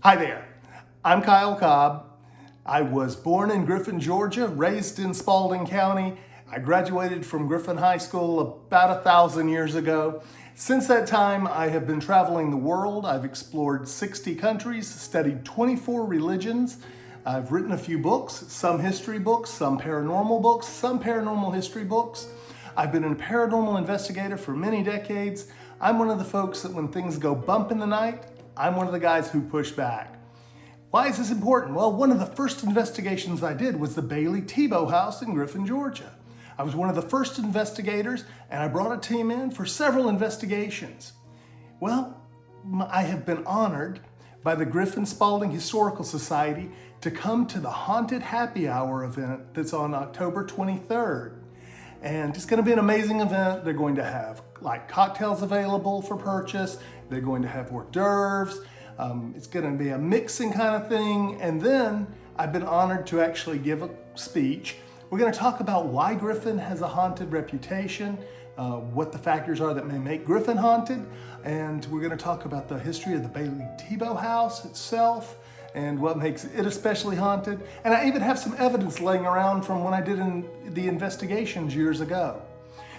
Hi there, I'm Kyle Cobb. I was born in Griffin, Georgia, raised in Spalding County. I graduated from Griffin High School about 1,000 years ago. Since that time, I have been traveling the world. I've explored 60 countries, studied 24 religions. I've written a few books, some history books, some paranormal history books. I've been a paranormal investigator for many decades. I'm one of the folks that when things go bump in the night, I'm one of the guys who push back. Why is this important? Well, one of the first investigations I did was the Bailey-Tebault house in Griffin, Georgia. I was one of the first investigators, and I brought a team in for several investigations. Well, I have been honored by the Griffin-Spalding Historical Society to come to the Haunted Happy Hour event that's on October 23rd. And it's going to be an amazing event. They're going to have cocktails available for purchase. They're going to have hors d'oeuvres. It's going to be a mixing kind of thing. And then I've been honored to actually give a speech. We're going to talk about why Griffin has a haunted reputation, what the factors are that may make Griffin haunted, and we're going to talk about the history of the Bailey-Tebault house itself and what makes it especially haunted. And I even have some evidence laying around from when I did the investigations years ago.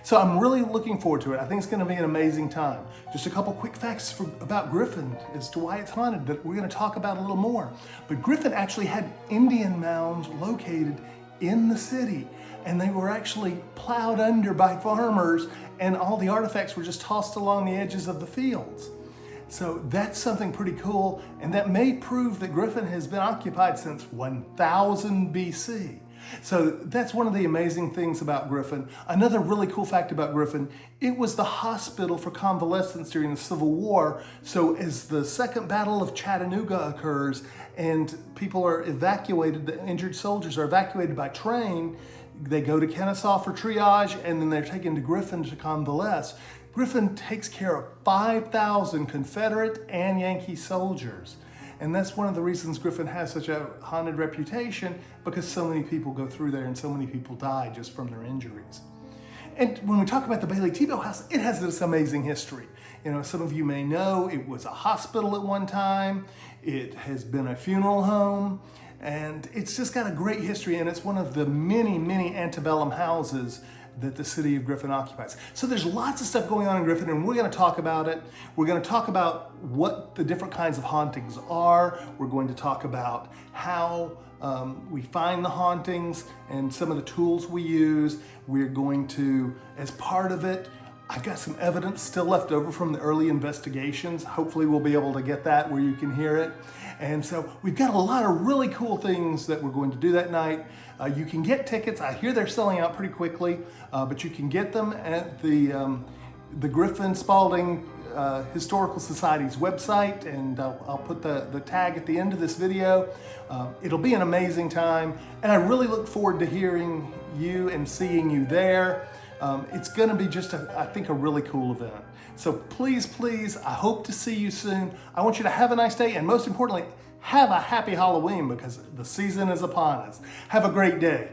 So I'm really looking forward to it. I think it's going to be an amazing time. Just a couple quick facts about Griffin as to why it's haunted that we're going to talk about a little more. But Griffin actually had Indian mounds located in the city, and they were actually plowed under by farmers, and all the artifacts were just tossed along the edges of the fields. So that's something pretty cool, and that may prove that Griffin has been occupied since 1000 BC. So that's one of the amazing things about Griffin. Another really cool fact about Griffin, it was the hospital for convalescents during the Civil War. So as the Second Battle of Chattanooga occurs and people are evacuated, the injured soldiers are evacuated by train, they go to Kennesaw for triage, and then they're taken to Griffin to convalesce. Griffin takes care of 5,000 Confederate and Yankee soldiers. And that's one of the reasons Griffin has such a haunted reputation, because so many people go through there and so many people die just from their injuries. And when we talk about the Bailey-Tebault house, it has this amazing history. You know, some of you may know it was a hospital at one time. It has been a funeral home, and it's just got a great history, and it's one of the many, many antebellum houses that the city of Griffin occupies. So there's lots of stuff going on in Griffin, and we're going to talk about it. We're going to talk about what the different kinds of hauntings are. We're going to talk about how we find the hauntings and some of the tools we use. We're going to, as part of it, I've got some evidence still left over from the early investigations. Hopefully we'll be able to get that where you can hear it. And so we've got a lot of really cool things that we're going to do that night. You can get tickets. I hear they're selling out pretty quickly, but you can get them at the Griffin-Spalding Historical Society's website, and I'll put the tag at the end of this video. It'll be an amazing time, and I really look forward to hearing you and seeing you there. It's going to be just, I think, a really cool event. So please, please, I hope to see you soon. I want you to have a nice day, and most importantly, have a happy Halloween, because the season is upon us. Have a great day.